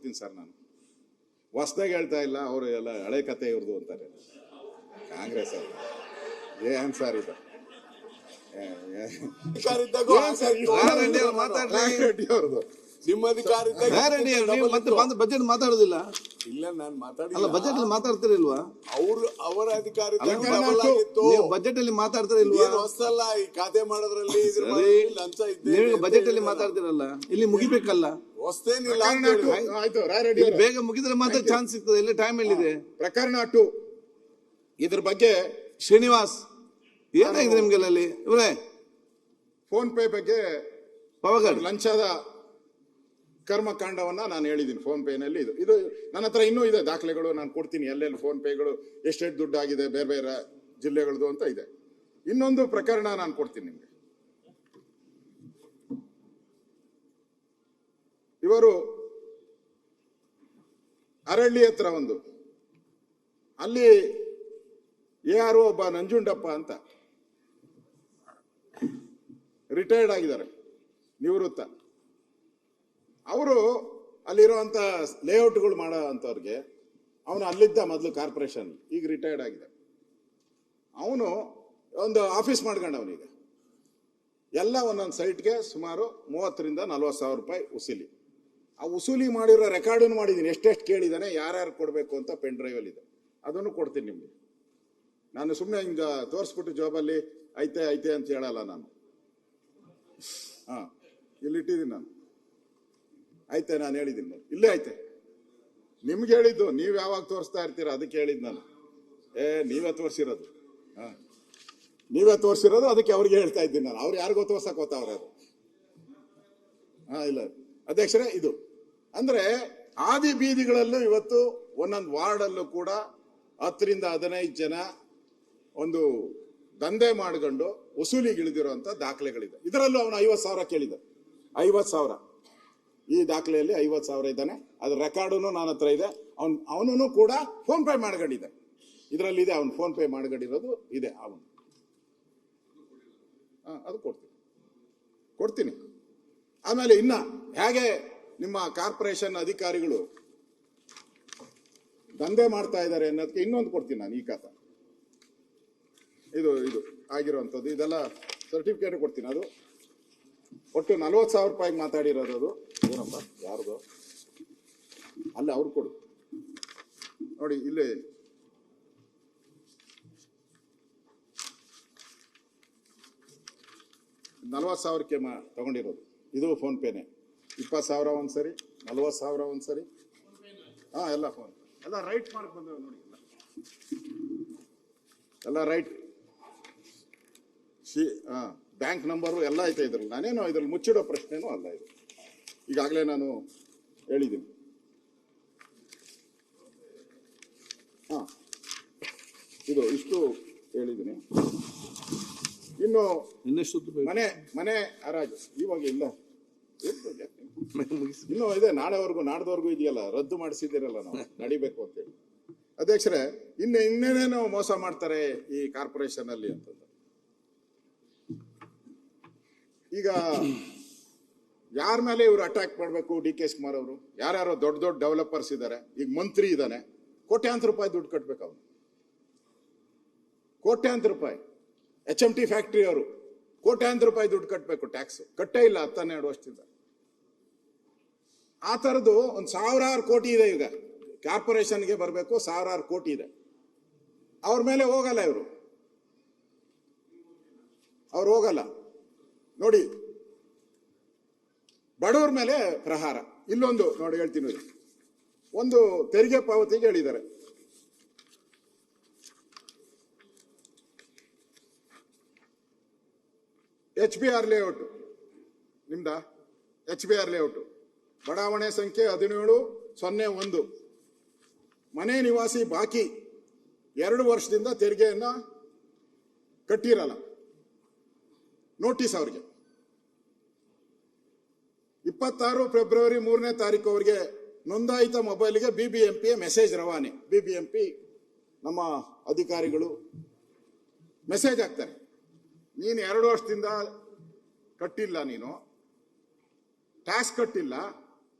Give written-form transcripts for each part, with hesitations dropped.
ಕೊಡ್ತೀನಿ ಸರ್ ನಾನು. ಹೊಸ್ದಾಗಿ ಹೇಳ್ತಾ ಇಲ್ಲ, ಅವರು ಎಲ್ಲ ಹಳೆ ಕತೆ ಇವ್ರದ್ದು ಅಂತಾರೆ ಕಾಂಗ್ರೆಸ್ ಅವರು. ಏನ್ ಸರ್ ಇದು? ರೆಡ್ಡಿ ಅವ್ರದ್ದು ನಿಮ್ಮ ಅಧಿಕಾರ ಬಜೆಟ್ ಮಾತಾಡೋದಿಲ್ಲ. ಇಲ್ಲ, ನಾನು ಅಲ್ಲ, ಬಜೆಟ್ ಅಲ್ಲಿ ಮಾತಾಡ್ತಿರಲ್ವಾ? ಅವರ ಅಧಿಕಾರ ಬಜೆಟ್ ಅಲ್ಲಿ ಮಾತಾಡ್ತಿರಲ್ವಾ? ಹೊಸಲ್ಲ ಈ ಖಾತೆ ಮಾಡೋದ್ರಲ್ಲಿ ಲಂಚ ನೀವು ಬಜೆಟ್ ಅಲ್ಲಿ ಮಾತಾಡ್ತಿರಲ್ಲ, ಇಲ್ಲಿ ಮುಗಿಬೇಕಲ್ಲ. ಹೊಸ್ತೇನಿಲ್ಲ. ಆಯ್ತು, ರಾಯರೆಡ್ಡಿ ಬೇಗ ಮುಗಿದ್ರೆ ಮಾತ್ರ ಚಾನ್ಸ್ ಸಿಗ್ತದೆ. ಇಲ್ಲಿ ಟೈಮ್ ಎಲ್ಲಿದೆ? ಪ್ರಕರಣ 2 ಇದ್ರ ಬಗ್ಗೆ ಶ್ರೀನಿವಾಸ್ ಏನಾಗಿದೆ ನಿಮ್ಗೆಲ್ಲ ಅಲ್ಲಿ? ಇವರೇ ಫೋನ್ ಪೇ ಬಗ್ಗೆ ಪವಗಡ್ ಲಂಚದ ಕರ್ಮಕಾಂಡವನ್ನ ನಾನು ಹೇಳಿದ್ದೀನಿ. ಫೋನ್ ಪೇನಲ್ಲಿ ಇದು ನನ್ನ ಹತ್ರ ಇನ್ನೂ ಇದೆ ದಾಖಲೆಗಳು, ನಾನು ಕೊಡ್ತೀನಿ. ಎಲ್ಲೆಲ್ಲಿ ಫೋನ್ ಪೇಗಳು ಎಷ್ಟೆಷ್ಟು ದುಡ್ಡು ಆಗಿದೆ ಬೇರೆ ಬೇರೆ ಜಿಲ್ಲೆಗಳದ್ದು ಅಂತ ಇದೆ. ಇನ್ನೊಂದು ಪ್ರಕರಣ ನಾನು ಕೊಡ್ತೀನಿ ನಿಮ್ಗೆ. ಇವರು ಅರಳ್ಳಿ ಹತ್ರ ಅಲ್ಲಿ ಯಾರು ಒಬ್ಬ ನಂಜುಂಡಪ್ಪ ಅಂತ ರಿಟೈರ್ಡ್ ಆಗಿದ್ದಾರೆ, ನಿವೃತ್ತ. ಅವರು ಅಲ್ಲಿರುವಂತ ಲೇಔಟ್ಗಳು ಮಾಡೋ ಅಂಥವ್ರಿಗೆ, ಅವನು ಅಲ್ಲಿದ್ದ ಮೊದಲು ಕಾರ್ಪೊರೇಷನ್, ಈಗ ರಿಟೈರ್ಡ್ ಆಗಿದೆ. ಅವನು ಒಂದು ಆಫೀಸ್ ಮಾಡ್ಕೊಂಡವನೀಗ. ಎಲ್ಲ ಒಂದೊಂದು ಸೈಟ್ಗೆ ಸುಮಾರು 30,000 ರಿಂದ 40,000 ರೂಪಾಯಿ ಉಸೂಲಿ. ಆ ಉಸೂಲಿ ಮಾಡಿರೋ ರೆಕಾರ್ಡನ್ನು ಮಾಡಿದ್ದೀನಿ, ಎಷ್ಟೆಷ್ಟು ಕೇಳಿದ್ದಾನೆ, ಯಾರ್ಯಾರು ಕೊಡಬೇಕು ಅಂತ ಪೆನ್ ಡ್ರೈವಲ್ಲಿ ಇದೆ. ಅದನ್ನು ಕೊಡ್ತೀನಿ ನಿಮಗೆ. ನಾನು ಸುಮ್ಮನೆ ಹಿಂಗ ತೋರಿಸ್ಬಿಟ್ಟು ಜಾಬಲ್ಲಿ ಐತೆ ಐತೆ ಅಂತ ಹೇಳಲ್ಲ ನಾನು. ಇಲ್ಲಿಟ್ಟಿದ್ದೀನಿ ನಾನು. ಐತೆ, ನಾನು ಹೇಳಿದ್ದೀನಿ, ಇಲ್ಲೇ ಐತೆ. ನಿಮ್ಗೆ ಹೇಳಿದ್ದು, ನೀವು ಯಾವಾಗ ತೋರಿಸ್ತಾ ಇರ್ತೀರ ಅದಕ್ಕೆ ಹೇಳಿದ್ದು ನಾನು. ನೀವೇ ತೋರಿಸಿರೋದು, ನೀವೇ ತೋರಿಸಿರೋದು, ಅದಕ್ಕೆ ಅವ್ರಿಗೆ ಹೇಳ್ತಾ ಇದ್ದೀನಿ ನಾನು. ಅವ್ರು ಯಾರಿಗೋ ತೋರ್ಸಕ್ ಹೋಗ್ತಾವ್ರೆ ಅದು. ಇಲ್ಲ ಅಧ್ಯಕ್ಷರೇ, ಇದು ಅಂದ್ರೆ ಆದಿ ಬೀದಿಗಳಲ್ಲೂ ಇವತ್ತು ಒಂದೊಂದು ವಾರ್ಡಲ್ಲೂ ಕೂಡ 10 ರಿಂದ 15 ಜನ ಒಂದು ದಂಧೆ ಮಾಡ್ಕೊಂಡು ವಸೂಲಿಗಿಳಿದಿರುವಂತ ದಾಖಲೆಗಳಿದೆ. ಇದರಲ್ಲೂ ಅವನು 50,000 ಕೇಳಿದ. 50,000 ಈ ದಾಖಲೆಯಲ್ಲಿ 50,000 ಇದ್ದಾನೆ. ಅದ್ರ ರೆಕಾರ್ಡನ್ನು ನನ್ನ ಹತ್ರ ಇದೆ. ಅವನು ಕೂಡ ಫೋನ್ ಪೇ ಮಾಡ್ಕೊಂಡಿದ್ದೆ, ಇದರಲ್ಲಿ ಇದೆ. ಅವನು ಫೋನ್ ಪೇ ಮಾಡ್ಕೊಂಡಿರೋದು ಇದೆ ಅವನು. ಅದು ಕೊಡ್ತೀನಿ. ಆಮೇಲೆ ಇನ್ನ ಹೇಗೆ ನಿಮ್ಮ ಕಾರ್ಪೊರೇಷನ್ ಅಧಿಕಾರಿಗಳು ದಂಧೆ ಮಾಡ್ತಾ ಇದ್ದಾರೆ ಅನ್ನೋದಕ್ಕೆ ಇನ್ನೊಂದು ಕೊಡ್ತೀನಿ ನಾನು. ಈ ಖಾತ ಇದು ಆಗಿರುವಂಥದ್ದು, ಇದೆಲ್ಲ ಸರ್ಟಿಫಿಕೇಟ್ ಕೊಡ್ತೀನಿ. ಅದು ಒಟ್ಟು 40,000 ರೂಪಾಯಿಗೆ ಮಾತಾಡಿರೋದು. ಅದು ಏನಪ್ಪ ಯಾರ್ದು ಅಲ್ಲ, ಅವ್ರು ಕೊಡು ನೋಡಿ. ಇಲ್ಲಿ $40,000ಕ್ಕೆ ತಗೊಂಡಿರೋದು. ಇದು ಫೋನ್ ಪೇನೆ. 20,000 ಒಂದ್ಸರಿ, 40,000 ಒಂದ್ಸರಿ. ಎಲ್ಲ ಫೋನ್ ಎಲ್ಲ ರೈಟ್ ಮಾಡಕ್ ಬಂದ ನೋಡಿ. ಎಲ್ಲ ರೈಟ್, ಬ್ಯಾಂಕ್ ನಂಬರು ಎಲ್ಲ ಐತೆ ಇದ್ರಲ್ಲಿ. ನಾನೇನೋ ಇದ್ರಲ್ಲಿ ಮುಚ್ಚಿಡೋ ಪ್ರಶ್ನೆನೂ ಅಲ್ಲ ಇದು. ಈಗಾಗಲೇ ನಾನು ಹೇಳಿದ್ದೀನಿ. ಇಷ್ಟು ಹೇಳಿದ್ದೀನಿ. ಇನ್ನು ಮನೆ ಹರಾಜು ಇವಾಗ ಇಲ್ಲ, ಇನ್ನೂ ಇದೆ. ನಾಡ್ದವರೆಗೂ ಇದೆಯಲ್ಲ, ರದ್ದು ಮಾಡಿಸಿದ್ದೀರಲ್ಲ ನಾವು, ನಡಿಬೇಕು ಅಂತೇಳಿ. ಅಧ್ಯಕ್ಷರೇ, ಇನ್ನೇನೇನೋ ಮೋಸ ಮಾಡ್ತಾರೆ ಈ ಕಾರ್ಪೊರೇಷನ್ ಅಲ್ಲಿ ಅಂತಂದ್ರೆ, ಈಗ ಯಾರ ಮೇಲೆ ಇವರು ಅಟ್ಯಾಕ್ ಮಾಡಬೇಕು? DK ಶಿವಕುಮಾರ್ ಅವರು ಯಾರ್ಯಾರೋ ದೊಡ್ಡ ಡೆವಲಪರ್ಸ್ ಇದ್ದಾರೆ. ಈಗ ಮಂತ್ರಿ ಇದ್ದಾನೆ, ಕೋಟ್ಯಾಂತರ ರೂಪಾಯಿ ದುಡ್ಡು ಕಟ್ಬೇಕು ಅವನು, ಕೋಟ್ಯಾಂತರ ರೂಪಾಯಿ. HMT ಫ್ಯಾಕ್ಟ್ರಿ ಅವರು ಕೋಟ್ಯಾಂತರ ರೂಪಾಯಿ ದುಡ್ಡು ಕಟ್ಟಬೇಕು, ಟ್ಯಾಕ್ಸ್ ಕಟ್ಟೇ ಇಲ್ಲ 12 ವರ್ಷದಿಂದ. ಆ ಥರದ್ದು ಒಂದು 1,000 ಕೋಟಿ ಇದೆ. ಈಗ ಕಾರ್ಪೊರೇಷನ್ಗೆ ಬರಬೇಕು 1,000 ಕೋಟಿ ಇದೆ. ಅವ್ರ ಮೇಲೆ ಹೋಗಲ್ಲ ಅವ್ರು ಹೋಗಲ್ಲ ನೋಡಿ. ಬಡವ್ರ ಮೇಲೆ ಪ್ರಹಾರ. ಇಲ್ಲೊಂದು ನೋಡಿ ಹೇಳ್ತೀನಿ, ಒಂದು ತೆರಿಗೆ ಪಾವತಿಗೆ ಹೇಳಿದ್ದಾರೆ. HBR ಲೇಔಟ್ ನಿಮ್ದ, HBR ಲೇಔಟ್ ಬಡಾವಣೆ ಸಂಖ್ಯೆ 1701. ಮನೆ ನಿವಾಸಿ ಬಾಕಿ 2 ವರ್ಷದಿಂದ ತೆರಿಗೆಯನ್ನ ಕಟ್ಟಿರಲ್ಲ. ನೋಟಿಸ್ ಅವ್ರಿಗೆ 26 ಫೆಬ್ರವರಿ 3ನೇ ತಾರೀಕು ಅವರಿಗೆ ನೋಂದಾಯಿತ ಮೊಬೈಲ್ಗೆ BBMP ಮೆಸೇಜ್ ರವಾನೆ. BBMP ನಮ್ಮ ಅಧಿಕಾರಿಗಳು ಮೆಸೇಜ್ ಹಾಕ್ತಾರೆ, ನೀನು 2 ವರ್ಷದಿಂದ ಕಟ್ಟಿಲ್ಲ, ನೀನು ಟ್ಯಾಕ್ಸ್ ಕಟ್ಟಿಲ್ಲ,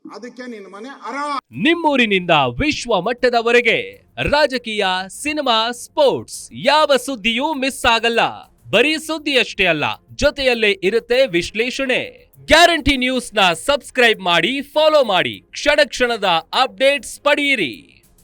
ಅದಕ್ಕೆ ನಿನ್ನ ಮನೆ ಅರ. ನಿಮ್ಮೂರಿನಿಂದ ವಿಶ್ವ ಮಟ್ಟದವರೆಗೆ ರಾಜಕೀಯ, ಸಿನಿಮಾ, ಸ್ಪೋರ್ಟ್ಸ್ ಯಾವ ಸುದ್ದಿಯೂ ಮಿಸ್ ಆಗಲ್ಲ. ಬರೀ ಸುದ್ದಿ ಅಷ್ಟೇ ಅಲ್ಲ, ಜೊತೆಯಲ್ಲೇ ಇರುತ್ತೆ ವಿಶ್ಲೇಷಣೆ. ಗ್ಯಾರಂಟಿ ನ್ಯೂಸ್ ನ ಸಬ್ಸ್ಕ್ರೈಬ್ ಮಾಡಿ, ಫಾಲೋ ಮಾಡಿ, ಕ್ಷಣ ಕ್ಷಣದ ಅಪ್ಡೇಟ್ಸ್ ಪಡೆಯಿರಿ.